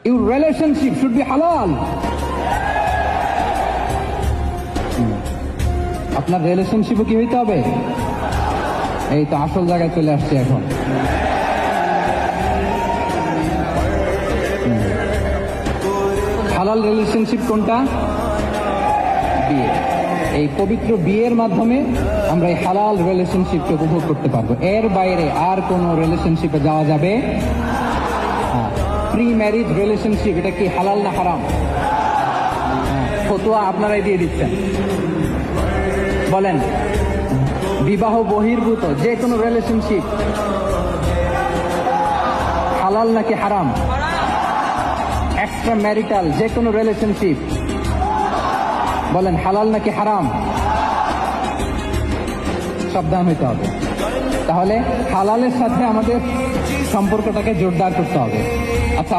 Your relationship should be halal. আপনার রিলেশনশিপও কি হইতে হবে? এই তো আসল জায়গায় চলে আসছে এখন। হালাল রিলেশনশিপ কোনটা? বিয়ে। এই পবিত্র বিয়ের মাধ্যমে আমরা এই হালাল রিলেশনশিপকে উপভোগ করতে পারবো। এর বাইরে আর কোনো রিলেশনশিপে যাওয়া যাবে? প্রি ম্যারিজ রিলেশনশিপ এটা কি হালাল না হারাম? ফতোয়া আপনারাই দিয়ে দিচ্ছেন, বলেন বিবাহ বহির্ভূত যে কোনো রিলেশনশিপ হালাল নাকি হারাম? এক্সট্রা ম্যারিটাল যে কোনো রিলেশনশিপ বলেন হালাল নাকি হারাম? সাবধান হইতে হবে। তাহলে হালালের সাথে আমাদের সম্পর্কটাকে জোরদার করতে হবে। আচ্ছা।